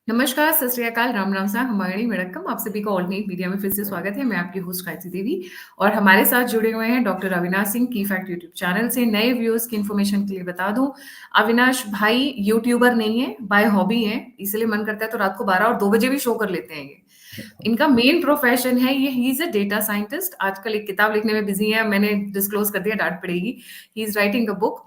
नमस्कार, सत श्री अकाल, राम राम सा, हमारी वणक्कम। आप सभी का ऑल न्यूज मीडिया में फिर से स्वागत है। मैं आपकी होस्ट गायत्री देवी और हमारे साथ जुड़े हुए हैं डॉक्टर अविनाश सिंह की फैक्ट यूट्यूब चैनल से। नए व्यूअर्स की इन्फॉर्मेशन के लिए बता दूं, अविनाश भाई यूट्यूबर नहीं है, बाय हॉबी है। इसलिए मन करता है तो रात को 12 और 2 बजे भी शो कर लेते हैं ये। इनका मेन प्रोफेशन है ये, he is a data scientist. आजकल एक किताब लिखने में बिजी है, मैंने डिस्क्लोज कर दिया, डांट पड़ेगी। He is writing a book.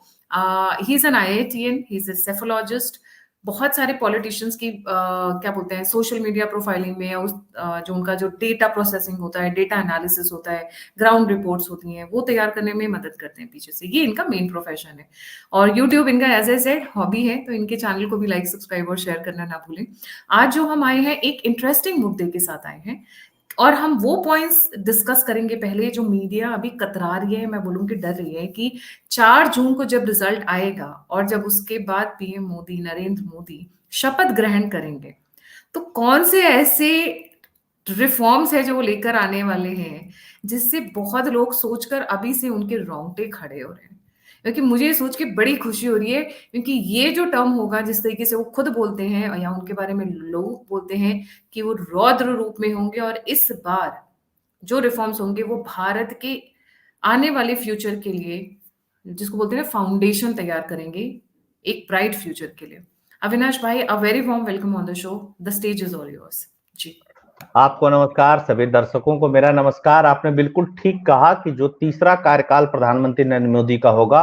He is an IITian, he is a psephologist. बहुत सारे पॉलिटिशियंस की क्या बोलते हैं, सोशल मीडिया प्रोफाइलिंग में, या जो उनका जो डेटा प्रोसेसिंग होता है, डेटा एनालिसिस होता है, ग्राउंड रिपोर्ट्स होती हैं, वो तैयार करने में मदद करते हैं पीछे से। ये इनका मेन प्रोफेशन है और यूट्यूब इनका एज ए सेड हॉबी है। तो इनके चैनल को भी लाइक, सब्सक्राइब और शेयर करना ना भूलें। आज जो हम आए हैं, एक इंटरेस्टिंग मुद्दे के साथ आए हैं और हम वो पॉइंट्स डिस्कस करेंगे। पहले जो मीडिया अभी कतरा रही है, मैं बोलूंगी डर रही है कि 4 जून को जब रिजल्ट आएगा और जब उसके बाद पीएम मोदी, नरेंद्र मोदी शपथ ग्रहण करेंगे, तो कौन से ऐसे रिफॉर्म्स है जो वो लेकर आने वाले हैं, जिससे बहुत लोग सोचकर अभी से उनके रोंगटे खड़े हो रहे हैं। क्योंकि मुझे ये सोच के बड़ी खुशी हो रही है, क्योंकि ये जो टर्म होगा, जिस तरीके से वो खुद बोलते हैं या उनके बारे में लोग बोलते हैं कि वो रौद्र रूप में होंगे, और इस बार जो रिफॉर्म्स होंगे वो भारत के आने वाले फ्यूचर के लिए, जिसको बोलते हैं फाउंडेशन तैयार करेंगे, एक ब्राइट फ्यूचर के लिए। अविनाश भाई, a very warm welcome on the show. The stage is all yours. जी। आपको नमस्कार, सभी दर्शकों को मेरा नमस्कार। आपने बिल्कुल ठीक कहा कि जो तीसरा कार्यकाल प्रधानमंत्री नरेंद्र मोदी का होगा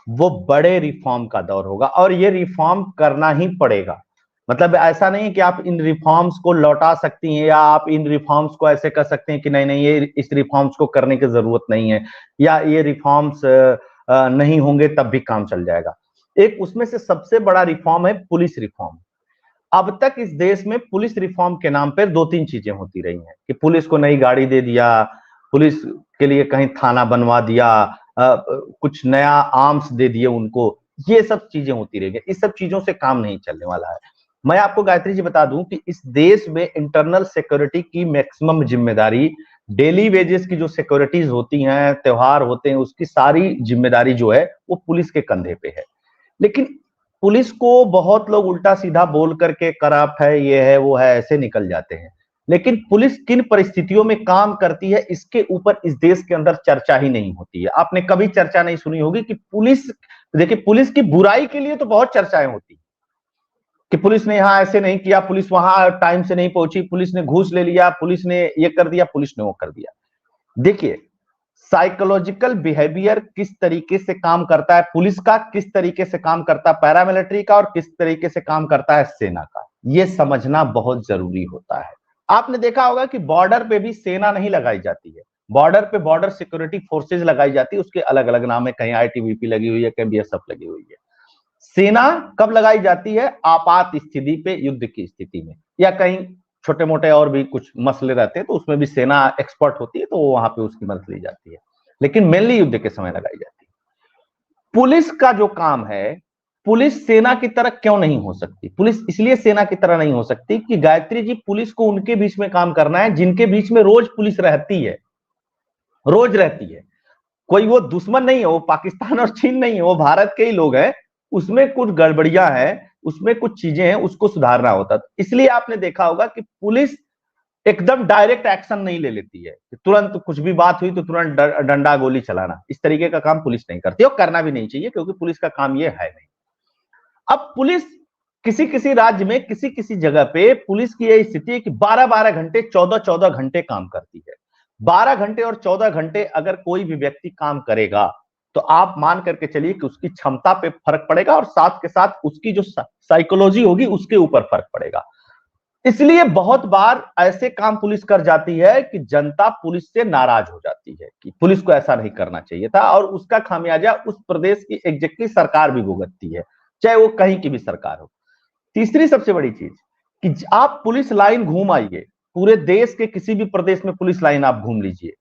वो बड़े रिफॉर्म का दौर होगा और ये रिफॉर्म करना ही पड़ेगा। मतलब ऐसा नहीं है कि आप इन रिफॉर्म्स को लौटा सकती हैं या आप इन रिफॉर्म्स को ऐसे कर सकते हैं कि नहीं नहीं, ये इस रिफॉर्म्स को करने की जरूरत नहीं है या ये रिफॉर्म्स नहीं होंगे तब भी काम चल जाएगा। एक उसमें से सबसे बड़ा रिफॉर्म है पुलिस रिफॉर्म। अब तक इस देश में पुलिस रिफॉर्म के नाम पर दो तीन चीजें होती रही हैं कि पुलिस को नई गाड़ी दे दिया, पुलिस के लिए कहीं थाना बनवा दिया, कुछ नया आर्म्स दे दिए उनको। ये सब चीजें होती रहेंगी, इस सब चीजों से काम नहीं चलने वाला है। मैं आपको गायत्री जी बता दूं कि इस देश में इंटरनल सिक्योरिटी की मैक्सिमम जिम्मेदारी, डेली वेजेस की जो सिक्योरिटीज होती हैं, त्योहार होते हैं, उसकी सारी जिम्मेदारी जो है वो पुलिस के कंधे पे है। लेकिन पुलिस को बहुत लोग उल्टा सीधा बोल करके करप्ट है, ये है, वो है, ऐसे निकल जाते हैं। लेकिन पुलिस किन परिस्थितियों में काम करती है, इसके ऊपर इस देश के अंदर चर्चा ही नहीं होती है। आपने कभी चर्चा नहीं सुनी होगी कि पुलिस, देखिए, पुलिस की बुराई के लिए तो बहुत चर्चाएं होती कि पुलिस ने यहां ऐसे नहीं किया, पुलिस वहां टाइम से नहीं पहुंची, पुलिस ने घूस ले लिया, पुलिस ने ये कर दिया, पुलिस ने वो कर दिया। देखिए, साइकोलॉजिकल बिहेवियर किस तरीके से काम करता है पुलिस का, किस तरीके से काम करता है पैरामिलिट्री का, और किस तरीके से काम करता है सेना का, यह समझना बहुत जरूरी होता है। आपने देखा होगा कि बॉर्डर पे भी सेना नहीं लगाई जाती है, बॉर्डर पे बॉर्डर सिक्योरिटी फोर्सेज लगाई जाती है, उसके अलग अलग नाम है, कहीं ITBP लगी हुई है, कहीं BSF लगी हुई है। सेना कब लगाई जाती है? आपात स्थिति पे, युद्ध की स्थिति में, या कहीं छोटे मोटे और भी कुछ मसले रहते हैं तो उसमें भी सेना एक्सपर्ट होती है, तो वहां पे उसकी मदद ली जाती है। लेकिन मेनली युद्ध के समय लगाई जाती है। पुलिस का जो काम है, पुलिस सेना की तरह क्यों नहीं हो सकती? पुलिस इसलिए सेना की तरह नहीं हो सकती कि गायत्री जी, पुलिस को उनके बीच में काम करना है जिनके बीच में रोज पुलिस रहती है, रोज रहती है। कोई वो दुश्मन नहीं है, वो पाकिस्तान और चीन नहीं है, वो भारत के ही लोग हैं। उसमें कुछ गड़बड़ियां हैं, उसमें कुछ चीजें हैं, उसको सुधारना होता है। इसलिए आपने देखा होगा कि पुलिस एकदम डायरेक्ट एक्शन नहीं ले लेती है, तुरंत कुछ भी बात हुई तो तुरंत डंडा गोली चलाना, इस तरीके का काम पुलिस नहीं करती और करना भी नहीं चाहिए, क्योंकि पुलिस का काम ये है नहीं। अब पुलिस किसी किसी राज्य में, किसी किसी जगह पे पुलिस की यह स्थिति है कि 12-12 घंटे, 14-14 घंटे काम करती है। 12 घंटे और 14 घंटे अगर कोई भी व्यक्ति काम करेगा तो आप मान करके चलिए कि उसकी क्षमता पे फर्क पड़ेगा और साथ के साथ उसकी जो साइकोलॉजी होगी उसके ऊपर फर्क पड़ेगा। इसलिए बहुत बार ऐसे काम पुलिस कर जाती है कि जनता पुलिस से नाराज हो जाती है कि पुलिस को ऐसा नहीं करना चाहिए था, और उसका खामियाजा उस प्रदेश की एग्जीक्यूटिव सरकार भी भुगतती है, चाहे वो कहीं की भी सरकार हो। तीसरी सबसे बड़ी चीज कि आप पुलिस लाइन घूम आइए, पूरे देश के किसी भी प्रदेश में पुलिस लाइन आप घूम लीजिए,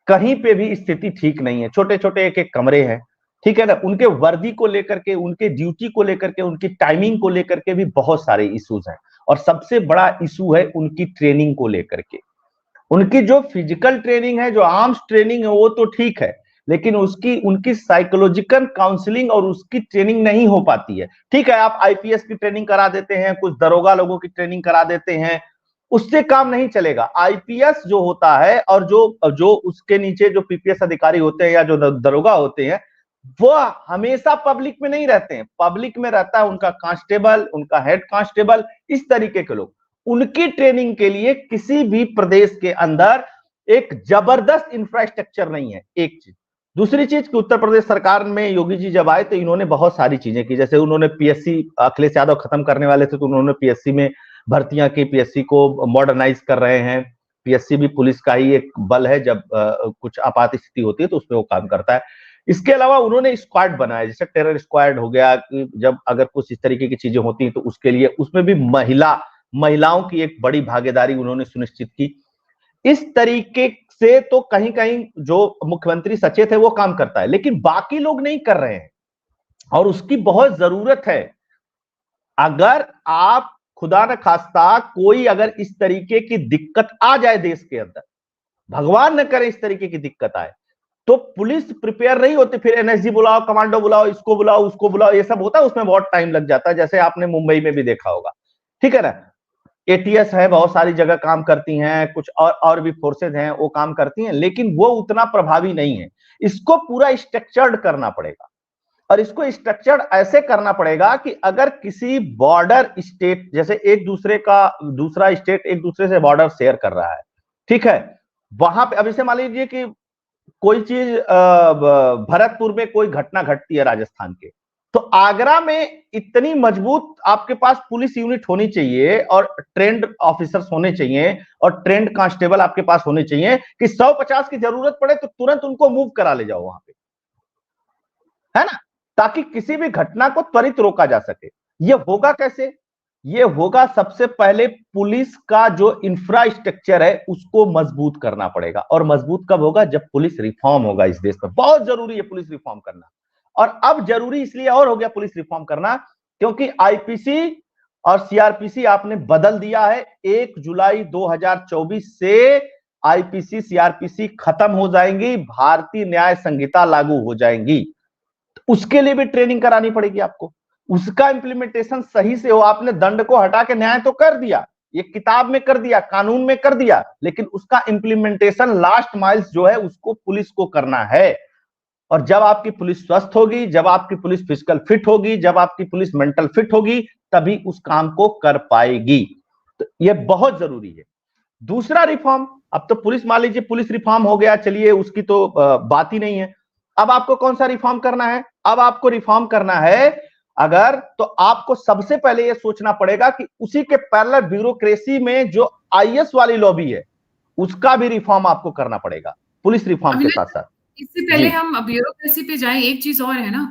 कहीं पे भी स्थिति ठीक नहीं है। छोटे छोटे एक एक कमरे हैं, ठीक है ना, उनके वर्दी को लेकर के, उनके ड्यूटी को लेकर के, उनकी टाइमिंग को लेकर के भी बहुत सारे इश्यूज हैं। और सबसे बड़ा इशू है उनकी ट्रेनिंग को लेकर के। उनकी जो फिजिकल ट्रेनिंग है, जो आर्म्स ट्रेनिंग है, वो तो ठीक है, लेकिन उसकी उनकी साइकोलॉजिकल काउंसलिंग और उसकी ट्रेनिंग नहीं हो पाती है। ठीक है, आप आईपीएस की ट्रेनिंग करा देते हैं, कुछ दरोगा लोगों की ट्रेनिंग करा देते हैं, उससे काम नहीं चलेगा। आईपीएस जो होता है और जो जो उसके नीचे जो पीपीएस अधिकारी होते हैं या जो दरोगा होते हैं, वो हमेशा पब्लिक में नहीं रहते हैं। पब्लिक में रहता है उनका कांस्टेबल, उनका हेड कांस्टेबल, इस तरीके के लोग। उनकी ट्रेनिंग के लिए किसी भी प्रदेश के अंदर एक जबरदस्त इंफ्रास्ट्रक्चर नहीं है, एक चीज। दूसरी चीज कि उत्तर प्रदेश सरकार में योगी जी जब आए तो इन्होंने बहुत सारी चीजें की। जैसे उन्होंने पीएससी, अखिलेश यादव खत्म करने वाले थे तो उन्होंने पीएससी में भर्तियां की, पीएससी को मॉडर्नाइज कर रहे हैं। पीएससी भी पुलिस का ही एक बल है, जब कुछ आपात स्थिति होती है तो उसमें वो काम करता है। इसके अलावा उन्होंने स्क्वाड बनाया, जैसे टेरर स्क्वाड हो गया, कि जब अगर कुछ इस तरीके की चीजें होती हैं तो उसके लिए उसमें भी महिलाओं की एक बड़ी भागीदारी उन्होंने सुनिश्चित की। इस तरीके से तो कहीं कहीं जो मुख्यमंत्री सचेत है वो काम करता है, लेकिन बाकी लोग नहीं कर रहे हैं और उसकी बहुत जरूरत है। अगर आप खुदा न खास्ता कोई अगर इस तरीके की दिक्कत आ जाए देश के अंदर, भगवान न करे इस तरीके की दिक्कत आए, तो पुलिस प्रिपेयर नहीं होती। फिर एनएसजी बुलाओ, कमांडो बुलाओ, इसको बुलाओ, उसको बुलाओ, ये सब होता है, उसमें बहुत टाइम लग जाता है, जैसे आपने मुंबई में भी देखा होगा। ठीक है ना, एटीएस है, बहुत सारी जगह काम करती हैं, कुछ और भी फोर्सेज हैं वो काम करती हैं, लेकिन वो उतना प्रभावी नहीं है। इसको पूरा स्ट्रक्चर्ड करना पड़ेगा और इसको स्ट्रक्चर्ड ऐसे करना पड़ेगा कि अगर किसी बॉर्डर स्टेट, जैसे एक दूसरे का दूसरा स्टेट एक दूसरे से बॉर्डर शेयर कर रहा है, ठीक है, वहां पे अब इसे मान लीजिए कि कोई चीज भरतपुर में कोई घटना घटती है राजस्थान के, तो आगरा में इतनी मजबूत आपके पास पुलिस यूनिट होनी चाहिए और ट्रेंड ऑफिसर्स होने चाहिए और ट्रेंड कांस्टेबल आपके पास होने चाहिए कि 150 की जरूरत पड़े तो तुरंत उनको मूव करा ले जाओ वहां पे, है ना, ताकि किसी भी घटना को त्वरित रोका जा सके। ये होगा कैसे? ये होगा सबसे पहले पुलिस का जो इंफ्रास्ट्रक्चर है उसको मजबूत करना पड़ेगा। और मजबूत कब होगा? जब पुलिस रिफॉर्म होगा इस देश में। बहुत जरूरी है पुलिस रिफॉर्म करना। और अब जरूरी इसलिए और हो गया पुलिस रिफॉर्म करना क्योंकि आईपीसी और सीआरपीसी आपने बदल दिया है। 1 जुलाई 2024 से आईपीसी सीआरपीसी खत्म हो जाएंगी, भारतीय न्याय संहिता लागू हो जाएंगी। उसके लिए भी ट्रेनिंग करानी पड़ेगी आपको, उसका इंप्लीमेंटेशन सही से हो। आपने दंड को हटा के न्याय तो कर दिया, ये किताब में कर दिया, कानून में कर दिया, लेकिन उसका इंप्लीमेंटेशन लास्ट माइल्स जो है उसको पुलिस को करना है। और जब आपकी पुलिस स्वस्थ होगी, जब आपकी पुलिस फिजिकल फिट होगी, जब आपकी पुलिस मेंटल फिट होगी, तभी उस काम को कर पाएगी। तो ये बहुत जरूरी है। दूसरा रिफॉर्म, अब तो पुलिस मान लीजिए पुलिस रिफॉर्म हो गया, चलिए उसकी तो बात ही नहीं है। अब आपको कौन सा रिफॉर्म करना है? अब आपको रिफॉर्म करना है अगर, तो आपको सबसे पहले यह सोचना पड़ेगा कि उसी के पैरेलल ब्यूरोक्रेसी में जो आईएएस वाली लॉबी है उसका भी रिफॉर्म आपको करना पड़ेगा पुलिस रिफॉर्म के साथ साथ। इससे पहले हम ब्यूरोक्रेसी पे जाएं, एक चीज और है ना,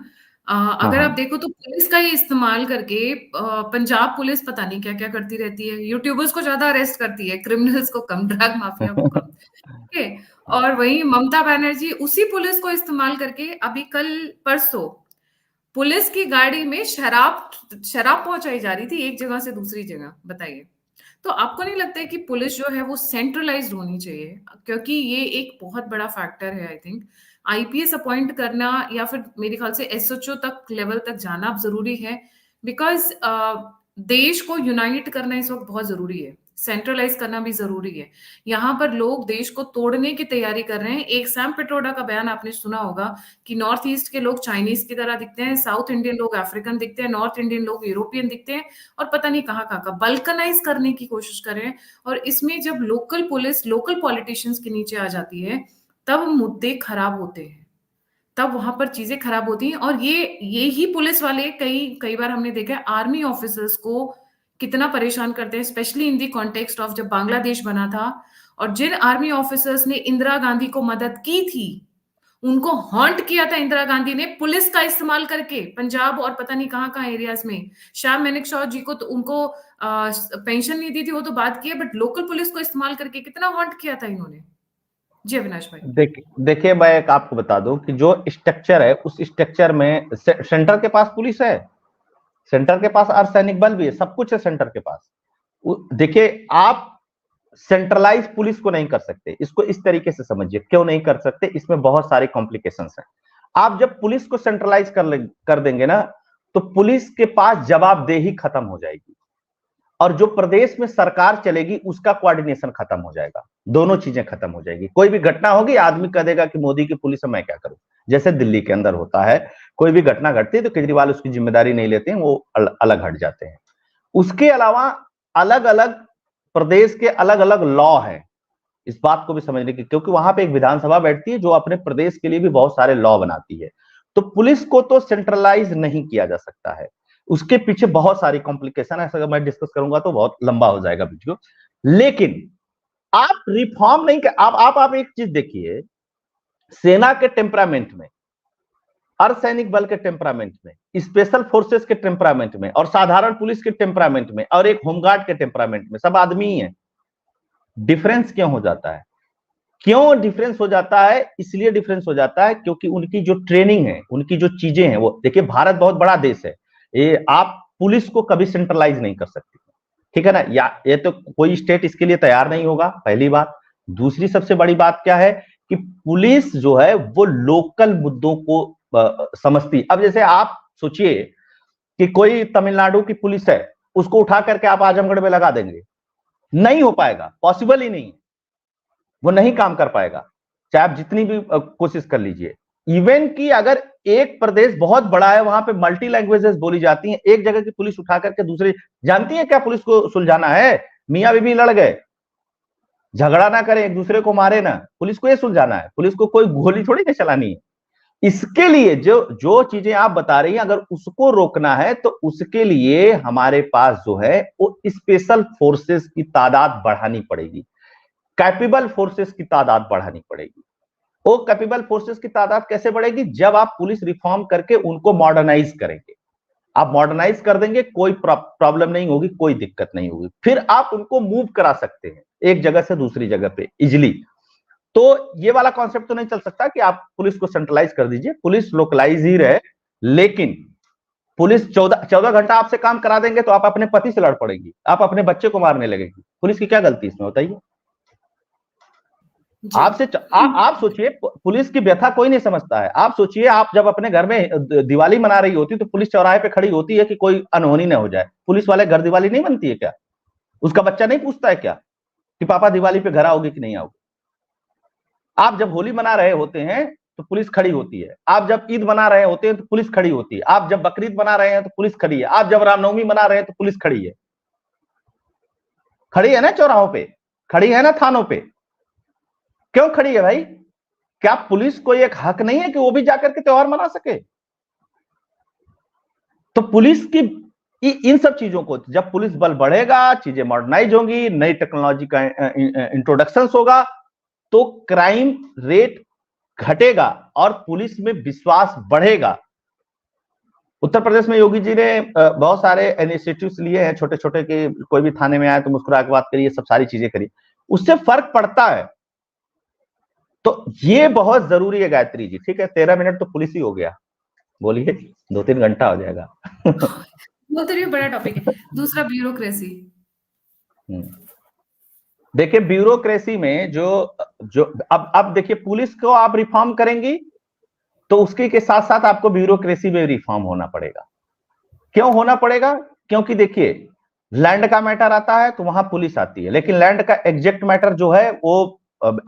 अगर आप देखो तो पुलिस का ही इस्तेमाल करके पंजाब पुलिस पता नहीं क्या क्या करती रहती है। यूट्यूबर्स को ज्यादा अरेस्ट करती है, क्रिमिनल्स को कम, ड्रग माफिया को कम। ठीक है, और वही ममता बनर्जी उसी पुलिस को इस्तेमाल करके अभी कल परसों पुलिस की गाड़ी में शराब पहुंचाई जा रही थी एक जगह से दूसरी जगह। बताइए, तो आपको नहीं लगता है कि पुलिस जो है वो सेंट्रलाइज्ड होनी चाहिए? क्योंकि ये एक बहुत बड़ा फैक्टर है। आई थिंक आईपीएस अपॉइंट करना या फिर मेरे ख्याल से एसएचओ तक लेवल तक जाना जरूरी है, बिकॉज देश को यूनाइट करना इस वक्त बहुत जरूरी है, सेंट्रलाइज करना भी जरूरी है। यहाँ पर लोग देश को तोड़ने की तैयारी कर रहे हैं। एक सैम पिट्रोडा का बयान आपने सुना होगा कि नॉर्थ ईस्ट के लोग चाइनीज की तरह दिखते हैं, साउथ इंडियन लोग अफ्रीकन दिखते हैं, नॉर्थ इंडियन लोग यूरोपियन दिखते हैं, और पता नहीं कहाँ कहाँ का बल्कनाइज करने की कोशिश कर रहे हैं। और इसमें जब लोकल पुलिस लोकल पॉलिटिशियंस के नीचे आ जाती है तब मुद्दे खराब होते हैं, तब वहां पर चीजें खराब होती हैं। और ये ही पुलिस वाले कई बार हमने देखा है आर्मी ऑफिसर्स को कितना परेशान करते हैं, specially in the context of जब बांग्लादेश बना था और जिन आर्मी ऑफिसर्स ने इंदिरा गांधी को मदद की थी उनको हॉन्ट किया था इंदिरा गांधी ने पुलिस का इस्तेमाल करके, पंजाब और पता नहीं कहाँ कहाँ एरियाज में। शाह मानेकशॉ जी को तो उनको पेंशन नहीं दी थी, वो तो बात की है, बट लोकल पुलिस को इस्तेमाल करके कितना हॉन्ट किया था इन्होंने। जी अविनाश भाई। देखिए मैं एक आपको बता दूं कि जो स्ट्रक्चर है उस स्ट्रक्चर में सेंटर के पास पुलिस है, सेंटर के पास अर्धसैनिक बल भी है, सब कुछ है सेंटर के पास। देखिए आप सेंट्रलाइज पुलिस को नहीं कर सकते। इसको इस तरीके से समझिए, क्यों नहीं कर सकते, इसमें बहुत सारे कॉम्प्लिकेशंस हैं। आप जब पुलिस को सेंट्रलाइज कर देंगे ना, तो पुलिस के पास जवाबदेही खत्म हो जाएगी, और जो प्रदेश में सरकार चलेगी उसका कोऑर्डिनेशन खत्म हो जाएगा। दोनों चीजें खत्म हो जाएगी। कोई भी घटना होगी, आदमी कह देगा कि मोदी की पुलिस है, मैं क्या करूं। जैसे दिल्ली के अंदर होता है, कोई भी घटना घटती है तो केजरीवाल उसकी जिम्मेदारी नहीं लेते हैं, वो अलग हट जाते हैं। उसके अलावा अलग अलग प्रदेश के अलग अलग लॉ है, इस बात को भी समझने की, क्योंकि वहां पे एक विधानसभा बैठती है जो अपने प्रदेश के लिए भी बहुत सारे लॉ बनाती है। तो पुलिस को तो सेंट्रलाइज नहीं किया जा सकता है, उसके पीछे बहुत सारी कॉम्प्लिकेशन है। अगर मैं डिस्कस करूंगा तो बहुत लंबा हो जाएगा वीडियो। लेकिन आप रिफॉर्म नहीं कर, आप एक चीज देखिए, सेना के टेम्परामेंट में, अर्धसैनिक बल के टेम्परामेंट में, स्पेशल फोर्सेस के टेम्परामेंट में, और साधारण पुलिस के टेम्परामेंट में, और एक होमगार्ड के टेम्परामेंट में, सब आदमी ही है। डिफरेंस क्यों हो जाता है? क्यों डिफरेंस हो जाता है? इसलिए डिफरेंस हो जाता है क्योंकि उनकी जो ट्रेनिंग है, उनकी जो चीजें हैं, वो देखिए, भारत बहुत बड़ा देश है, ये आप पुलिस को कभी सेंट्रलाइज नहीं कर सकते, ठीक है ना। या ये तो कोई स्टेट इसके लिए तैयार नहीं होगा, पहली बात। दूसरी सबसे बड़ी बात क्या है कि पुलिस जो है वो लोकल मुद्दों को समझती। अब जैसे आप सोचिए कि कोई तमिलनाडु की पुलिस है, उसको उठा करके आप आजमगढ़ में लगा देंगे, नहीं हो पाएगा, पॉसिबल ही नहीं, वो नहीं काम कर पाएगा, चाहे आप जितनी भी कोशिश कर लीजिए। इवन कि अगर एक प्रदेश बहुत बड़ा है, वहां पे मल्टी लैंग्वेजेस बोली जाती हैं, एक जगह की पुलिस उठा करके दूसरे, जानती है क्या पुलिस को सुलझाना है? मियां बीवी लड़ गए, झगड़ा ना करें, एक दूसरे को मारे ना, पुलिस को ये सुलझाना है। पुलिस को कोई गोली थोड़ी ना चलानी है। इसके लिए जो जो चीजें आप बता रही हैं, अगर उसको रोकना है तो उसके लिए हमारे पास जो है वो स्पेशल फोर्सेस की तादाद बढ़ानी पड़ेगी, कैपेबल फोर्सेस की तादाद बढ़ानी पड़ेगी। वो कैपेबल फोर्सेस की तादाद कैसे बढ़ेगी? जब आप पुलिस रिफॉर्म करके उनको मॉडर्नाइज करेंगे। आप मॉडर्नाइज कर देंगे, कोई प्रॉब्लम नहीं होगी, कोई दिक्कत नहीं होगी, फिर आप उनको मूव करा सकते हैं एक जगह से दूसरी जगह पे इजिली। तो ये वाला कॉन्सेप्ट तो नहीं चल सकता कि आप पुलिस को सेंट्रलाइज कर दीजिए, पुलिस लोकलाइज ही रहे। लेकिन पुलिस 14 घंटा आपसे काम करा देंगे तो आप अपने पति से लड़ पड़ेंगी, आप अपने बच्चे को मारने लगेगी। पुलिस की क्या गलती इसमें, बताइए। आप सोचिए, पुलिस की व्यथा कोई नहीं समझता है। आप सोचिए, आप जब अपने घर में दिवाली मना रही होती तो पुलिस चौराहे पे खड़ी होती है कि कोई अनहोनी ना हो जाए। पुलिस वाले घर दिवाली नहीं मनती है क्या? उसका बच्चा नहीं पूछता है क्या कि पापा दिवाली पे घर आओगे कि नहीं आओगे? आप जब होली मना रहे होते हैं तो पुलिस खड़ी होती है, आप जब ईद मना रहे होते हैं तो पुलिस खड़ी होती है, आप जब बकरीद मना रहे हैं तो पुलिस खड़ी है, आप जब रामनवमी मना रहे हैं तो पुलिस खड़ी है। खड़ी है ना चौराहों पे, खड़ी है ना थानों पे। क्यों खड़ी है भाई? क्या पुलिस को एक हक नहीं है कि वो भी जाकर के त्योहार मना सके? तो पुलिस की इन सब चीजों को, जब पुलिस बल बढ़ेगा, चीजें मॉडर्नाइज होंगी, नई टेक्नोलॉजी का इंट्रोडक्शन होगा, तो क्राइम रेट घटेगा और पुलिस में विश्वास बढ़ेगा। उत्तर प्रदेश में योगी जी ने बहुत सारे इनिशिएटिव्स लिए हैं, छोटे छोटे, के कोई भी थाने में आए तो मुस्कुरा के बात करिए, सब सारी चीजें करिए, उससे फर्क पड़ता है। तो ये बहुत जरूरी है गायत्री जी। ठीक है, 13 मिनट तो पुलिस ही हो गया, बोलिए 2-3 घंटा हो जाएगा। वो तो ये बड़ा टॉपिक है। दूसरा, ब्यूरोक्रेसी। देखिए, ब्यूरोक्रेसी में जो जो अब देखिए, पुलिस को आप रिफॉर्म करेंगी तो उसके के साथ साथ आपको ब्यूरोक्रेसी में रिफॉर्म होना पड़ेगा। क्यों होना पड़ेगा? क्योंकि देखिए, लैंड का मैटर आता है तो वहां पुलिस आती है, लेकिन लैंड का एग्जैक्ट मैटर जो है वो,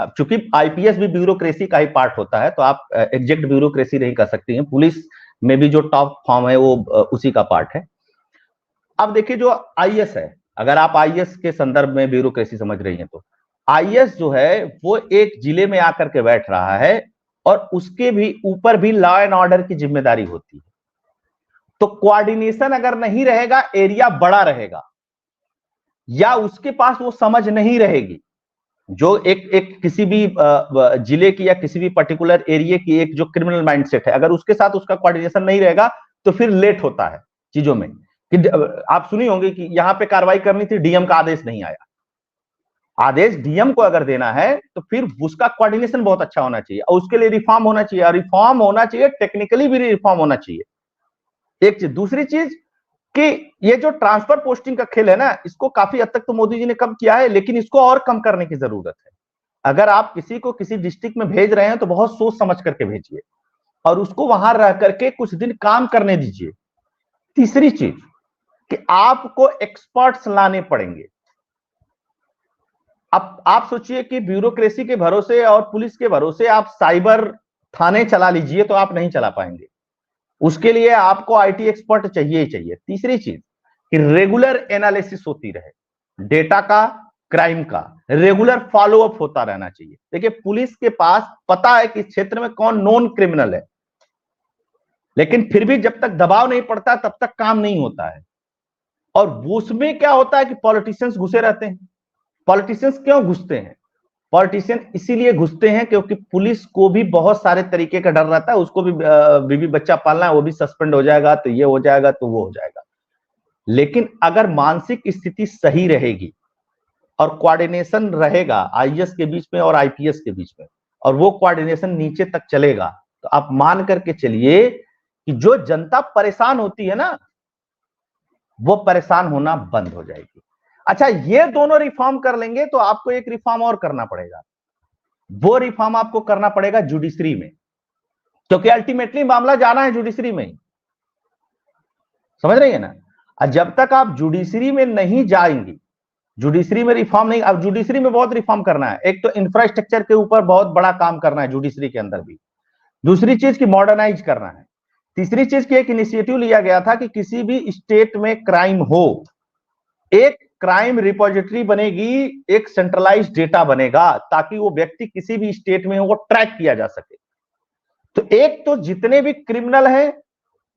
चूंकि आईपीएस भी ब्यूरोक्रेसी का ही पार्ट होता है, तो आप एग्जैक्ट ब्यूरोक्रेसी नहीं कर सकती हैं। पुलिस में भी जो टॉप फॉर्म है वो उसी का पार्ट है। अब देखिए, जो आईएएस है, अगर आप आईएएस के संदर्भ में ब्यूरोक्रेसी समझ रही हैं, तो आईएएस जो है वो एक जिले में आकर के बैठ रहा है और उसके भी ऊपर भी लॉ एंड ऑर्डर की जिम्मेदारी होती है। तो कोऑर्डिनेशन अगर नहीं रहेगा, एरिया बड़ा रहेगा, या उसके पास वो समझ नहीं रहेगी, जो एक किसी भी जिले की या किसी भी पर्टिकुलर एरिया की एक जो क्रिमिनल माइंडसेट है, अगर उसके साथ उसका कोऑर्डिनेशन नहीं रहेगा तो फिर लेट होता है चीजों में। कि आप सुनी होंगे कि यहां पे कार्रवाई करनी थी, डीएम का आदेश नहीं आया। आदेश डीएम को अगर देना है तो फिर उसका कोऑर्डिनेशन बहुत अच्छा होना चाहिए, और उसके लिए रिफॉर्म होना चाहिए, और रिफॉर्म होना चाहिए, टेक्निकली भी रिफॉर्म होना चाहिए। एक चीज। दूसरी चीज, कि ये जो ट्रांसफर पोस्टिंग का खेल है ना, इसको काफी हद तक तो मोदी जी ने कम किया है, लेकिन इसको और कम करने की जरूरत है। अगर आप किसी को किसी डिस्ट्रिक्ट में भेज रहे हैं तो बहुत सोच समझ करके भेजिए और उसको वहां रह करके कुछ दिन काम करने दीजिए। तीसरी चीज कि आपको एक्सपर्ट्स लाने पड़ेंगे। अब आप सोचिए कि ब्यूरोक्रेसी के भरोसे और पुलिस के भरोसे आप साइबर थाने चला लीजिए तो आप नहीं चला पाएंगे। उसके लिए आपको आईटी एक्सपर्ट चाहिए ही चाहिए। तीसरी चीज कि रेगुलर एनालिसिस होती रहे, डेटा का, क्राइम का रेगुलर फॉलोअप होता रहना चाहिए। देखिए, पुलिस के पास पता है कि इस क्षेत्र में कौन नॉन क्रिमिनल है, लेकिन फिर भी जब तक दबाव नहीं पड़ता तब तक काम नहीं होता है। और उसमें क्या होता है कि पॉलिटिशियंस घुसे रहते हैं। पॉलिटिशियंस क्यों घुसते हैं? पॉलिटिशियन इसीलिए घुसते हैं क्योंकि पुलिस को भी बहुत सारे तरीके का डर रहता है। उसको भी बीवी बच्चा पालना है, वो भी सस्पेंड हो जाएगा तो ये हो जाएगा तो वो हो जाएगा। लेकिन अगर मानसिक स्थिति सही रहेगी और कोऑर्डिनेशन रहेगा आईएएस के बीच में और आईपीएस के बीच में, और वो कोऑर्डिनेशन नीचे तक चलेगा, तो आप मान करके चलिए कि जो जनता परेशान होती है ना, वो परेशान होना बंद हो जाएगी। अच्छा, ये दोनों रिफॉर्म कर लेंगे तो आपको एक रिफॉर्म और करना पड़ेगा। वो रिफॉर्म आपको करना पड़ेगा जुडिशरी में, क्योंकि अल्टीमेटली मामला जाना है जुडिशरी में ही। समझ रही है ना? जब तक आप जुडिशरी में नहीं जाएंगी, जुडिशरी में रिफॉर्म नहीं, अब जुडिशरी में बहुत रिफॉर्म करना है। एक तो इंफ्रास्ट्रक्चर के ऊपर बहुत बड़ा काम करना है जुडिशरी के अंदर भी। दूसरी चीज की मॉडर्नाइज करना है। तीसरी चीज की एक इनिशिएटिव लिया गया था कि किसी भी स्टेट में क्राइम हो, एक क्राइम रिपोजिटरी बनेगी, एक सेंट्रलाइज्ड डेटा बनेगा ताकि वो व्यक्ति किसी भी स्टेट में हो वो ट्रैक किया जा सके। तो एक तो जितने भी क्रिमिनल हैं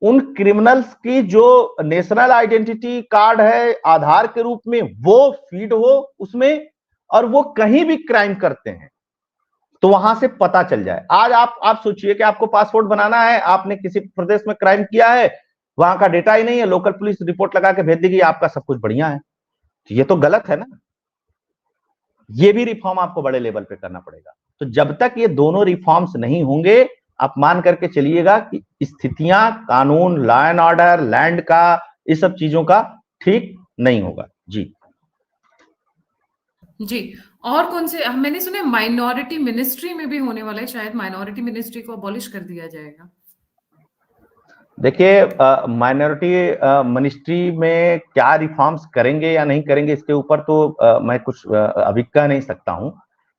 उन क्रिमिनल्स की जो नेशनल आइडेंटिटी कार्ड है आधार के रूप में वो फीड हो उसमें, और वो कहीं भी क्राइम करते हैं तो वहां से पता चल जाए। आज आप सोचिए कि आपको पासपोर्ट बनाना है, आपने किसी प्रदेश में क्राइम किया है, वहां का डेटा ही नहीं है, लोकल पुलिस रिपोर्ट लगा के भेज देगी आपका सब कुछ बढ़िया है। तो ये तो गलत है ना। ये भी रिफॉर्म आपको बड़े लेवल पे करना पड़ेगा। तो जब तक ये दोनों रिफॉर्म्स नहीं होंगे, आप मान करके चलिएगा कि स्थितियां, कानून, लॉ एंड ऑर्डर, लैंड का, इस सब चीजों का ठीक नहीं होगा। जी जी। और कौन से, मैंने सुना माइनॉरिटी मिनिस्ट्री में भी होने वाला है, शायद माइनॉरिटी मिनिस्ट्री को अबॉलिश कर दिया जाएगा। देखिए, माइनॉरिटी मिनिस्ट्री में क्या रिफॉर्म्स करेंगे या नहीं करेंगे इसके ऊपर तो मैं कुछ अभी कह नहीं सकता हूं।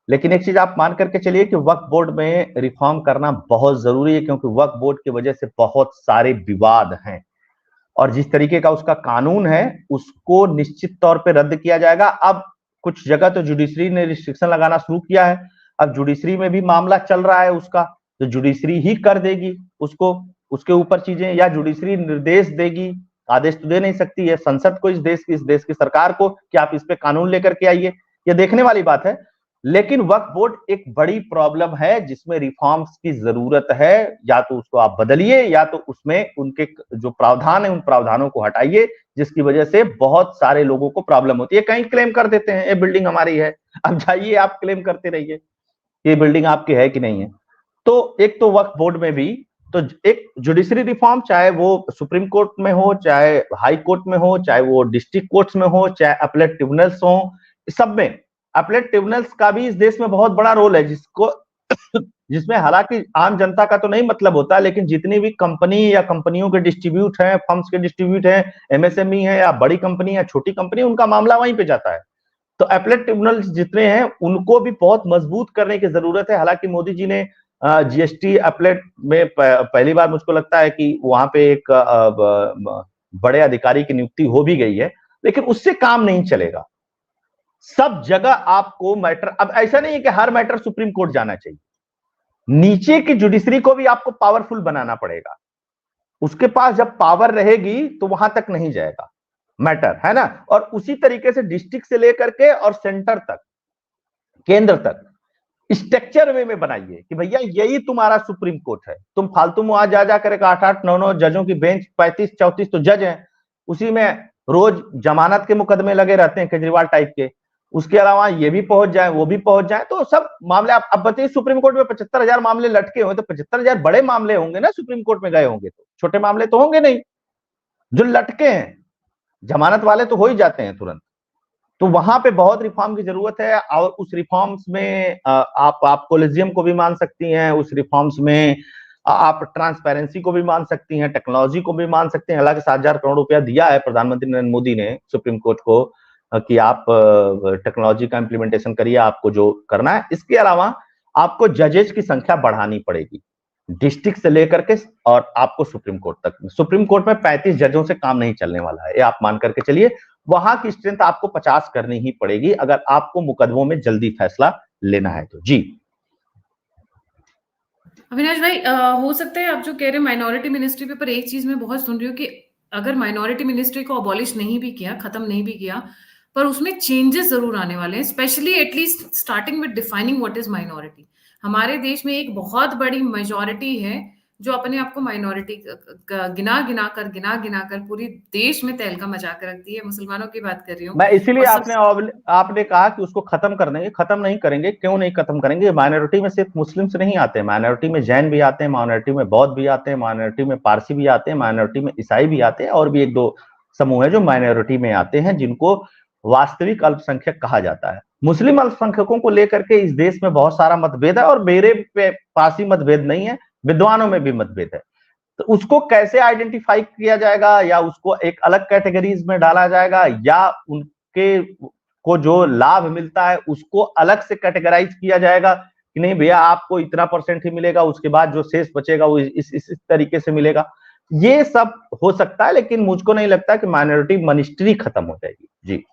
लेकिन एक चीज आप मान करके चलिए कि वक्फ बोर्ड में रिफॉर्म करना बहुत जरूरी है, क्योंकि वक्फ बोर्ड की वजह से बहुत सारे विवाद हैं और जिस तरीके का उसका कानून है उसको निश्चित तौर पे रद्द किया जाएगा। अब कुछ जगह तो जुडिशरी ने रिस्ट्रिक्शन लगाना शुरू किया है। अब जुडिशरी में भी मामला चल रहा है उसका, तो जुडिशरी ही कर देगी उसको, उसके ऊपर चीजें, या जुडिशरी निर्देश देगी। आदेश तो दे नहीं सकती है संसद को, इस देश की सरकार को कि आप इस पे कानून लेकर के आइए। ये देखने वाली बात है। लेकिन वक्फ बोर्ड एक बड़ी प्रॉब्लम है जिसमें रिफॉर्म्स की जरूरत है। या तो उसको आप बदलिए या तो उसमें उनके जो प्रावधान है उन प्रावधानों को हटाइए, जिसकी वजह से बहुत सारे लोगों को प्रॉब्लम होती है। कहीं क्लेम कर देते हैं ये बिल्डिंग हमारी है, अब जाइए आप क्लेम करते रहिए ये बिल्डिंग आपकी है कि नहीं है। तो एक तो वक्फ बोर्ड में भी तो एक जुडिशरी रिफॉर्म, चाहे वो सुप्रीम कोर्ट में हो, चाहे हाई कोर्ट में हो, चाहे वो डिस्ट्रिक्ट कोर्ट्स में हो, चाहे अपीलेट ट्रिब्यूनल्स हो, सब में अपीलेट ट्रिब्यूनल्स का भी इस देश में बहुत बड़ा रोल है, जिसमें हालांकि आम जनता का तो नहीं मतलब होता, लेकिन जितनी भी कंपनी या कंपनियों के डिस्ट्रीब्यूट हैं, फर्म्स के डिस्ट्रीब्यूट हैं, एमएसएमई है या बड़ी कंपनी या छोटी कंपनी, उनका मामला वहीं पे जाता है। तो अपीलेट ट्रिब्यूनल्स जितने हैं उनको भी बहुत मजबूत करने की जरूरत है। हालांकि मोदी जी ने जीएसटी अपीलेट में पहली बार मुझको लगता है कि वहां पे एक बड़े अधिकारी की नियुक्ति हो भी गई है, लेकिन उससे काम नहीं चलेगा। सब जगह आपको मैटर, अब ऐसा नहीं है कि हर मैटर सुप्रीम कोर्ट जाना चाहिए, नीचे की जुडिशरी को भी आपको पावरफुल बनाना पड़ेगा। उसके पास जब पावर रहेगी तो वहां तक नहीं जाएगा मैटर, है ना। और उसी तरीके से डिस्ट्रिक्ट से लेकर के और सेंटर तक, केंद्र तक स्ट्रक्चर वे में बनाइए कि भैया यही तुम्हारा सुप्रीम कोर्ट है। तुम फालतू में वहां जा जाकर 8-8, 9-9 जजों की बेंच, 35-34 तो जज हैं, उसी में रोज जमानत के मुकदमे लगे रहते हैं केजरीवाल टाइप के। उसके अलावा ये भी पहुंच जाए वो भी पहुंच जाए तो सब मामले, आप अब बताइए सुप्रीम कोर्ट में 75,000 मामले लटके हुए, तो 75,000 बड़े मामले होंगे ना सुप्रीम कोर्ट में गए होंगे, तो छोटे मामले तो होंगे नहीं जो लटके हैं। जमानत वाले तो हो ही जाते हैं तुरंत। तो वहां पे बहुत रिफॉर्म की जरूरत है, और उस रिफॉर्म्स में आप कोलिजियम को भी मान सकती हैं, उस रिफॉर्म्स में आप ट्रांसपेरेंसी को भी मान सकती हैं, टेक्नोलॉजी को भी मान सकते हैं। हालांकि 7,000 करोड़ रुपया दिया है प्रधानमंत्री नरेंद्र मोदी ने सुप्रीम कोर्ट को कि आप टेक्नोलॉजी का इंप्लीमेंटेशन करिए, आपको जो करना है। इसके अलावा आपको जजेस की संख्या बढ़ानी पड़ेगी, डिस्ट्रिक्ट से लेकर के और आपको सुप्रीम कोर्ट तक। सुप्रीम कोर्ट में 35 जजों से काम नहीं चलने वाला है, ये आप मान करके चलिए। वहां की स्ट्रेंथ आपको 50 करनी ही पड़ेगी अगर आपको मुकदमों में जल्दी फैसला लेना है तो। जी अविनाश भाई, हो सकता है आप जो कह रहे हैं माइनॉरिटी मिनिस्ट्री पे, पर एक चीज मैं बहुत सुन रही हूँ कि अगर माइनॉरिटी मिनिस्ट्री को अबॉलिश नहीं भी किया, खत्म नहीं भी किया, पर उसमें चेंजेस जरूर आने वाले हैं, specially at least starting with defining what is minority. हमारे देश में एक बहुत बड़ी मेजोरिटी है जो अपने आप को माइनॉरिटी गिना गिना कर पूरी देश में तहलका मचा कर रखती है। मुसलमानों की बात कर रही हूँ। मैं इसीलिए और सब आपने कहा कि उसको खत्म कर देंगे। खत्म नहीं करेंगे। क्यों नहीं खत्म करेंगे? माइनॉरिटी में सिर्फ मुस्लिम्स नहीं आते, माइनॉरिटी में जैन भी आते हैं, माइनॉरिटी में बौद्ध भी आते हैं, माइनॉरिटी में पारसी भी आते हैं, माइनॉरिटी में ईसाई भी आते हैं, और भी एक दो समूह है जो माइनॉरिटी में आते हैं, जिनको वास्तविक अल्पसंख्यक कहा जाता है। मुस्लिम अल्पसंख्यकों को लेकर के इस देश में बहुत सारा मतभेद है, और मेरे पास ही मतभेद नहीं है, विद्वानों में भी मतभेद है। तो उसको कैसे आइडेंटिफाई किया जाएगा, या उसको एक अलग कैटेगरीज में डाला जाएगा, या उनके को जो लाभ मिलता है उसको अलग से कैटेगराइज किया जाएगा कि नहीं भैया आपको इतना परसेंट ही मिलेगा, उसके बाद जो शेष बचेगा वो इस तरीके से मिलेगा। ये सब हो सकता है, लेकिन मुझको नहीं लगता कि माइनॉरिटी मिनिस्ट्री खत्म हो जाएगी। जी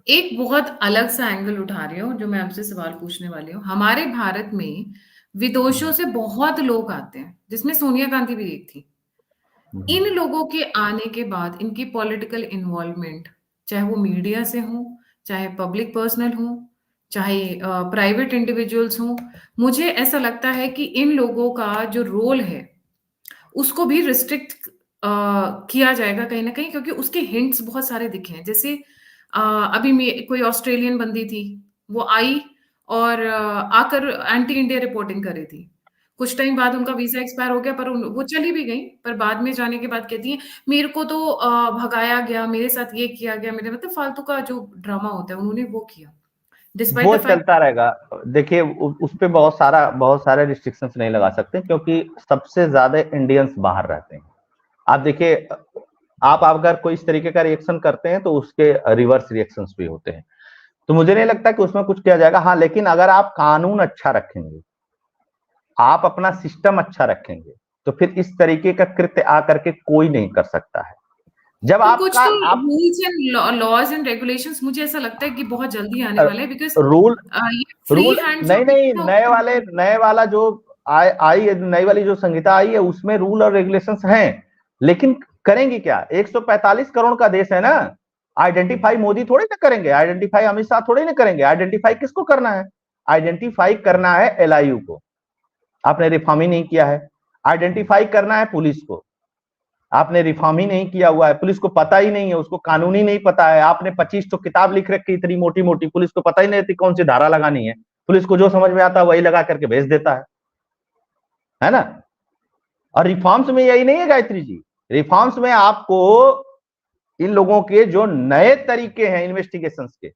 एक बहुत अलग सा एंगल उठा रही हूँ जो मैं आपसे सवाल पूछने वाली हूँ। हमारे भारत में विदेशों से बहुत लोग आते हैं, जिसमें सोनिया गांधी भी एक थी। इन लोगों के आने के बाद इनकी पॉलिटिकल इन्वॉल्वमेंट, चाहे वो मीडिया से हो, चाहे पब्लिक पर्सनल हो, चाहे प्राइवेट इंडिविजुअल्स हो, मुझे ऐसा लगता है कि इन लोगों का जो रोल है उसको भी रिस्ट्रिक्ट किया जाएगा कहीं ना कहीं, क्योंकि उसके हिंट्स बहुत सारे दिखे हैं। जैसे अभी कोई ऑस्ट्रेलियन बंदी थी, वो आई और आकर एंटी इंडिया रिपोर्टिंग कर रही थी। कुछ टाइम बाद उनका वीजा एक्सपायर हो गया, पर वो चली भी गई। पर बाद में जाने के बाद कहती है मेरे को तो भगाया गया, मेरे साथ ये किया गया, मेरे मतलब फालतू का जो ड्रामा होता है उन्होंने वो किया, डिस्पाइट वो द फैक्ट। चलता रहेगा। देखिए उस पे बहुत सारे रिस्ट्रिक्शंस नहीं लगा सकते, क्योंकि सबसे ज्यादा इंडियंस बाहर रहते हैं। आप देखिए, आप अगर कोई इस तरीके का रिएक्शन करते हैं तो उसके रिवर्स रिएक्शंस भी होते हैं। तो मुझे नहीं लगता कि उसमें कुछ किया जाएगा। हाँ, लेकिन अगर आप कानून अच्छा रखेंगे, आप अपना सिस्टम अच्छा रखेंगे, तो फिर इस तरीके का कृत्य आकर के कोई नहीं कर सकता है। जब पर कुछ आपका तो आप rules and laws and regulations मुझे ऐसा लगता है कि बहुत जल्दी आने वाले हैं, बिकॉज रूल ये फ्री रूल हैंड्स नहीं ऑफ नहीं, नए वाला जो आई है, नई वाली जो संहिता आई है, उसमें रूल और रेगुलेशंस हैं। लेकिन करेंगे क्या? 145 करोड़ का देश है ना। आइडेंटिफाई मोदी थोड़ी ना करेंगे, आइडेंटिफाई अमित शाह थोड़ी ना करेंगे। आइडेंटिफाई किसको करना है? आइडेंटिफाई करना है एलआईयू को, आपने रिफॉर्म ही नहीं किया है। आइडेंटिफाई करना है पुलिस को, आपने रिफॉर्म ही नहीं किया हुआ है। पुलिस को पता ही नहीं है, उसको कानून ही नहीं पता है। आपने 25 तो किताब लिख रखी इतनी मोटी मोटी, पुलिस को पता ही नहीं थी कौन सी धारा लगानी है। पुलिस को जो समझ में आता है वही लगा करके भेज देता है ना। और रिफॉर्म्स में यही नहीं है गायत्री जी। रिफॉर्म्स में आपको इन लोगों के जो नए तरीके हैं इन्वेस्टिगेशन के,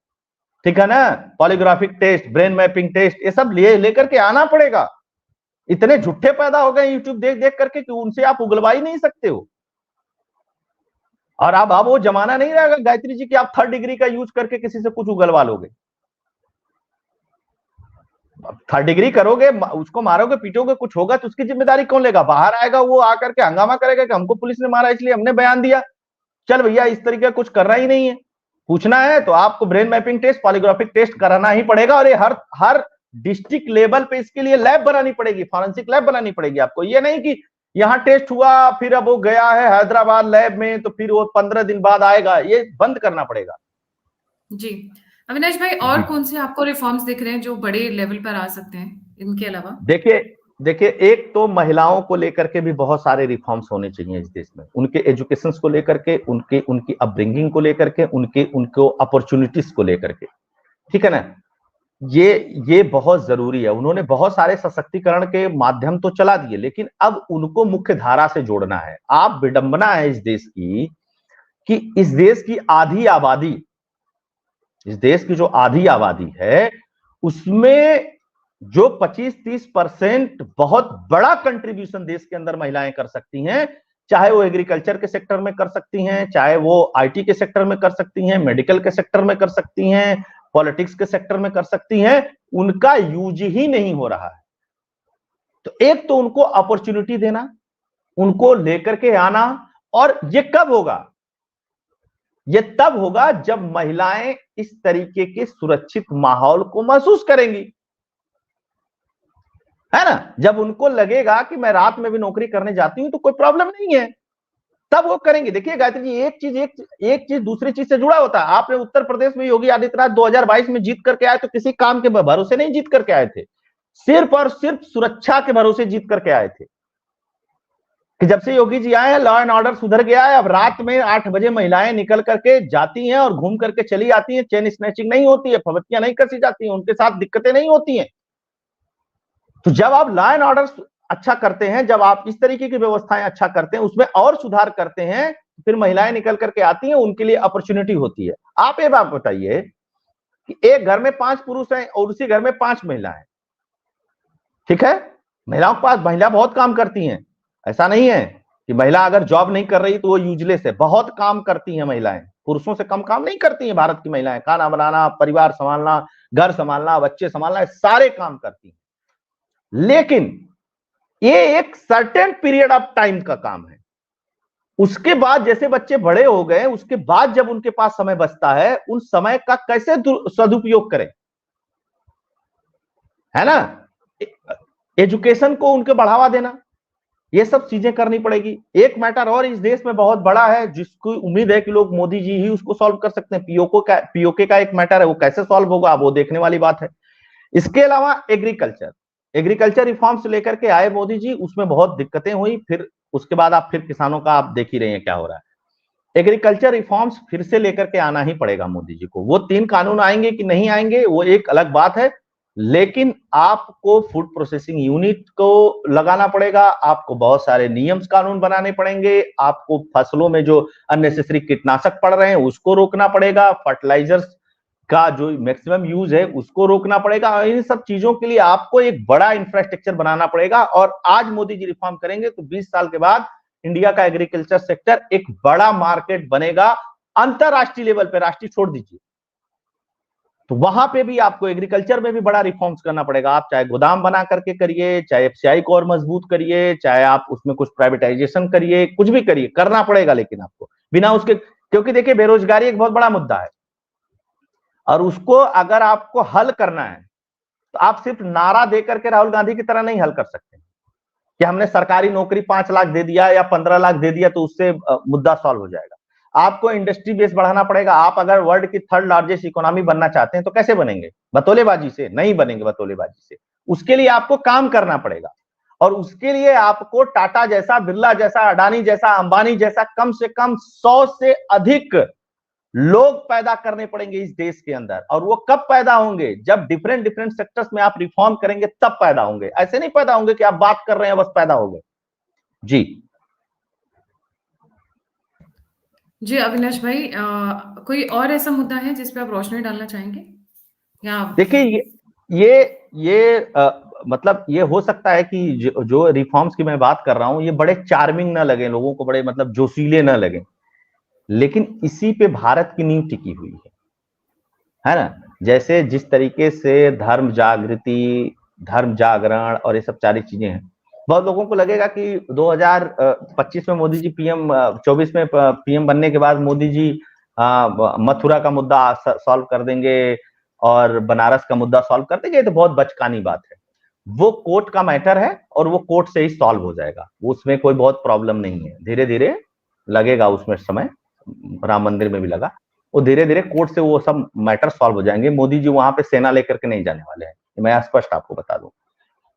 ठीक है ना, polygraphic test, brain mapping test, ये सब लेकर के आना पड़ेगा। इतने झूठे पैदा हो गए यूट्यूब देख देख करके कि उनसे आप उगलवा ही नहीं सकते हो। और अब वो जमाना नहीं रहेगा गायत्री जी कि आप 3rd डिग्री का यूज करके किसी से कुछ उगलवा लोगे। 3rd डिग्री करोगे, उसको मारोगे पीटोगे, कुछ होगा तो उसकी जिम्मेदारी कौन लेगा? बाहर आएगा वो आकर के हंगामा करेगा कि हमको पुलिस ने मारा इसलिए हमने बयान दिया। चल भैया, इस तरीके का कुछ करना ही नहीं है। पूछना है तो आपको brain mapping test, polygraphic test कराना ही पड़ेगा। और ये हर डिस्ट्रिक्ट लेवल पे इसके लिए लैब बनानी पड़ेगी, फॉरेंसिक लैब बनानी पड़ेगी आपको। ये नहीं कि यहाँ टेस्ट हुआ फिर अब वो गया है हैदराबाद लैब में तो फिर वो 15 दिन बाद आएगा, ये बंद करना पड़ेगा। जी अविनाश भाई, और कौन से आपको रिफॉर्म्स दिख रहे हैं जो बड़े लेवल पर आ सकते हैं इनके अलावा? देखिए एक तो महिलाओं को लेकर के भी बहुत सारे रिफॉर्म्स होने चाहिए इस देश में। उनके एजुकेशन को लेकर के, उनकी अपब्रिंगिंग को लेकर के, उनको अपॉर्चुनिटीज को लेकर के, ठीक है ना। ये बहुत जरूरी है। उन्होंने बहुत सारे सशक्तिकरण के माध्यम तो चला दिए, लेकिन अब उनको मुख्य धारा से जोड़ना है। आप विडंबना है इस देश की कि इस देश की आधी आबादी, इस देश की जो आधी आबादी है उसमें जो 25-30% बहुत बड़ा कंट्रीब्यूशन देश के अंदर महिलाएं कर सकती हैं, चाहे वो एग्रीकल्चर के सेक्टर में कर सकती हैं, चाहे वो आईटी के सेक्टर में कर सकती हैं, मेडिकल के सेक्टर में कर सकती हैं, पॉलिटिक्स के सेक्टर में कर सकती हैं, उनका यूज ही नहीं हो रहा है। तो एक तो उनको अपॉर्चुनिटी देना, उनको लेकर के आना। और ये कब होगा? ये तब होगा जब महिलाएं इस तरीके के सुरक्षित माहौल को महसूस करेंगी, है ना। जब उनको लगेगा कि मैं रात में भी नौकरी करने जाती हूं तो कोई प्रॉब्लम नहीं है, तब वो करेंगे। देखिए गायत्री जी, एक चीज दूसरी चीज से जुड़ा होता है। आपने उत्तर प्रदेश में योगी आदित्यनाथ 2022 में जीत करके आए तो किसी काम के भरोसे नहीं जीत करके आए थे, सिर्फ और सिर्फ सुरक्षा के भरोसे जीत करके आए थे। कि जब से योगी जी आए हैं लॉ एंड ऑर्डर सुधर गया है। अब रात में 8 बजे महिलाएं निकल करके जाती हैं और घूम करके चली आती हैं, चेन स्नैचिंग नहीं होती है, फबतियां नहीं कसी जाती हैं, उनके साथ दिक्कतें नहीं होती हैं। तो जब आप लॉ एंड ऑर्डर अच्छा करते हैं, जब आप इस तरीके की व्यवस्थाएं अच्छा करते हैं, उसमें और सुधार करते हैं, फिर महिलाएं निकल करके आती हैं, उनके लिए अपॉर्चुनिटी होती है। आप ये बात बताइए कि एक घर में 5 पुरुष हैं और उसी घर में 5 महिलाएं, ठीक है। महिलाओं के पास, महिला बहुत काम करती हैं, ऐसा नहीं है कि महिला अगर जॉब नहीं कर रही तो वो यूजलेस है। बहुत काम करती हैं महिलाएं, पुरुषों से कम काम नहीं करती हैं भारत की महिलाएं। खाना बनाना, परिवार संभालना, घर संभालना, बच्चे संभालना, सारे काम करती हैं। लेकिन ये एक सर्टेन पीरियड ऑफ टाइम का काम है। उसके बाद जैसे बच्चे बड़े हो गए, उसके बाद जब उनके पास समय बचता है, उन समय का कैसे सदुपयोग करें, है ना। एजुकेशन को उनके बढ़ावा देना, ये सब चीजें करनी पड़ेगी। एक मैटर और इस देश में बहुत बड़ा है, जिसकी उम्मीद है कि लोग मोदी जी ही उसको सॉल्व कर सकते हैं। पीओके का एक मैटर है, वो कैसे सॉल्व होगा वो देखने वाली बात है। इसके अलावा एग्रीकल्चर रिफॉर्म्स लेकर के आए मोदी जी, उसमें बहुत दिक्कतें हुई। फिर उसके बाद आप फिर किसानों का आप देख ही रहे हैं क्या हो रहा है। एग्रीकल्चर रिफॉर्म्स फिर से लेकर के आना ही पड़ेगा मोदी जी को। वो 3 कानून आएंगे कि नहीं आएंगे वो एक अलग बात है, लेकिन आपको फूड प्रोसेसिंग यूनिट को लगाना पड़ेगा, आपको बहुत सारे नियम कानून बनाने पड़ेंगे, आपको फसलों में जो अननेसेसरी कीटनाशक पड़ रहे हैं उसको रोकना पड़ेगा, फर्टिलाइजर्स का जो मैक्सिमम यूज है उसको रोकना पड़ेगा। इन सब चीजों के लिए आपको एक बड़ा इंफ्रास्ट्रक्चर बनाना पड़ेगा। और आज मोदी जी रिफॉर्म करेंगे तो 20 साल के बाद इंडिया का एग्रीकल्चर सेक्टर एक बड़ा मार्केट बनेगा अंतरराष्ट्रीय लेवल पे, राष्ट्रीय छोड़ दीजिए। तो वहां पे भी आपको एग्रीकल्चर में भी बड़ा रिफॉर्म्स करना पड़ेगा। आप चाहे गोदाम बना करके करिए, चाहे एफसीआई को और मजबूत करिए, चाहे आप उसमें कुछ प्राइवेटाइजेशन करिए, कुछ भी करिए, करना पड़ेगा। लेकिन आपको बिना उसके, क्योंकि देखिए बेरोजगारी एक बहुत बड़ा मुद्दा है और उसको अगर आपको हल करना है तो आप सिर्फ नारा दे करके राहुल गांधी की तरह नहीं हल कर सकते कि हमने सरकारी नौकरी 5 लाख दे दिया या 15 लाख दे दिया तो उससे मुद्दा सॉल्व हो जाएगा। आपको इंडस्ट्री बेस बढ़ाना पड़ेगा। आप अगर वर्ल्ड की 3rd लार्जेस्ट इकोनॉमी बनना चाहते हैं तो कैसे बनेंगे? बतौलेबाजी से नहीं बनेंगे, बतौलेबाजी से। उसके लिए आपको काम करना पड़ेगा और उसके लिए आपको टाटा जैसा, बिरला जैसा, अडानी जैसा, अंबानी जैसा कम से कम 100 से अधिक लोग पैदा करने पड़ेंगे इस देश के अंदर। और वो कब पैदा होंगे? जब डिफरेंट डिफरेंट सेक्टर्स में आप रिफॉर्म करेंगे तब पैदा होंगे। ऐसे नहीं पैदा होंगे कि आप बात कर रहे हैं बस पैदा हो गए। जी जी अविनाश भाई, कोई और ऐसा मुद्दा है जिस पे आप रोशनी डालना चाहेंगे या? देखिए ये मतलब ये हो सकता है कि जो रिफॉर्म्स की मैं बात कर रहा हूं ये बड़े चार्मिंग ना लगे लोगों को, बड़े मतलब जोशीले ना लगे, लेकिन इसी पे भारत की नींव टिकी हुई है ना। जैसे जिस तरीके से धर्म जागृति, धर्म जागरण और ये सब सारी चीजें हैं, बहुत लोगों को लगेगा कि 2025 में मोदी जी पीएम, 24 में पीएम बनने के बाद मोदी जी मथुरा का मुद्दा सॉल्व कर देंगे और बनारस का मुद्दा सॉल्व कर देंगे। तो बहुत बचकानी बात है। वो कोर्ट का मैटर है और वो कोर्ट से ही सॉल्व हो जाएगा, उसमें कोई बहुत प्रॉब्लम नहीं है। धीरे धीरे लगेगा उसमें समय, राम मंदिर में भी लगा, वो धीरे धीरे कोर्ट से वो सब मैटर सॉल्व हो जाएंगे। मोदी जी वहां पे सेना लेकर के नहीं जाने वाले हैं, मैं स्पष्ट आपको बता दूं।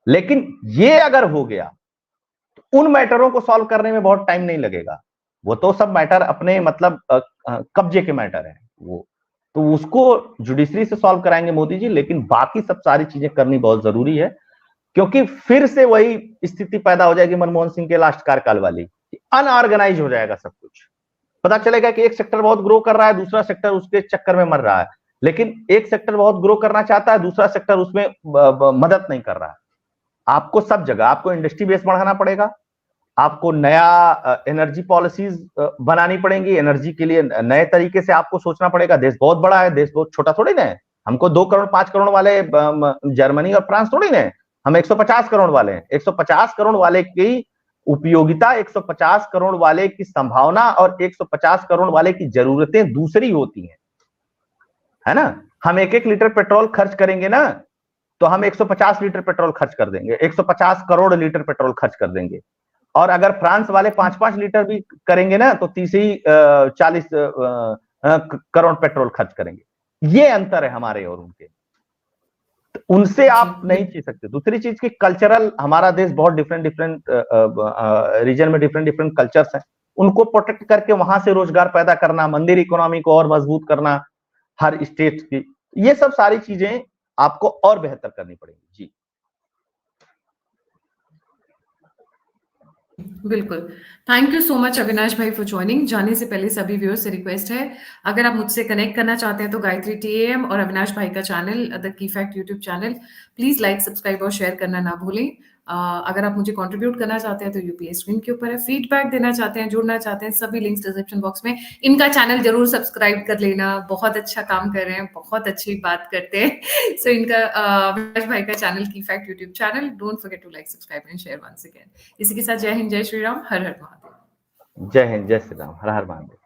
लेकिन ये अगर हो गया तो उन मैटरों को सॉल्व करने में बहुत टाइम नहीं लगेगा। वो तो सब मैटर अपने मतलब कब्जे के मैटर है वो, तो उसको जुडिशरी से सॉल्व कराएंगे मोदी जी, लेकिन बाकी सब सारी चीजें करनी बहुत जरूरी है, क्योंकि फिर से वही स्थिति पैदा हो जाएगी मनमोहन सिंह के लास्ट कार्यकाल वाली, अनऑर्गेनाइज हो जाएगा सब कुछ। पता चलेगा कि एक सेक्टर बहुत ग्रो कर रहा है, दूसरा सेक्टर उसके चक्कर में मर रहा है, लेकिन एक सेक्टर बहुत ग्रो करना चाहता है, दूसरा सेक्टर उसमें मदद नहीं कर रहा है। आपको सब जगह आपको इंडस्ट्री बेस बढ़ाना पड़ेगा, आपको नया एनर्जी पॉलिसीज बनानी पड़ेंगी, एनर्जी के लिए नए तरीके से आपको सोचना पड़ेगा। देश बहुत बड़ा है, देश बहुत छोटा थोड़ी ना है। हमको 2 करोड़ 5 करोड़ वाले जर्मनी और फ्रांस थोड़ी ना है, हम 150 करोड़ वाले हैं। 150 करोड़ वाले की उपयोगिता, 150 करोड़ वाले की संभावना और 150 करोड़ वाले की जरूरतें दूसरी होती हैं, है ना। हम 1-1 लीटर पेट्रोल खर्च करेंगे ना, तो हम 150 लीटर पेट्रोल खर्च कर देंगे, 150 करोड़ लीटर पेट्रोल खर्च कर देंगे। और अगर फ्रांस वाले 5-5 लीटर भी करेंगे ना, तो 40 करोड़ पेट्रोल खर्च करेंगे। ये अंतर है हमारे और उनके, उनसे आप नहीं चीज सकते। दूसरी चीज की कल्चरल, हमारा देश बहुत डिफरेंट रीजन में डिफरेंट कल्चर्स हैं, उनको प्रोटेक्ट करके वहां से रोजगार पैदा करना, मंदिर इकोनॉमी को और मजबूत करना हर स्टेट की, ये सब सारी चीजें आपको और बेहतर करनी पड़ेगी। जी बिल्कुल। Thank you so much Avinash भाई फॉर ज्वाइनिंग। जाने से पहले सभी व्यूअर्स से रिक्वेस्ट है, अगर आप मुझसे कनेक्ट करना चाहते हैं तो गायत्री TAM और अविनाश भाई का channel the key fact YouTube channel please like, subscribe और शेयर करना ना भूलें। अगर आप मुझे कंट्रीब्यूट करना चाहते हैं तो यूपीए स्क्रीन के ऊपर है। फीडबैक देना चाहते हैं, जुड़ना चाहते हैं, सभी लिंक्स डिस्क्रिप्शन बॉक्स में। इनका चैनल जरूर सब्सक्राइब कर लेना, बहुत अच्छा काम कर रहे हैं, बहुत अच्छी बात करते हैं। सो इनका अविनाश भाई का चैनल की fact YouTube channel, don't forget to like, subscribe and share once again. इसी के साथ जय हिंद, जय श्री राम, हर हर महादेव। जय हिंद, जय श्री राम, हर हर महादेव।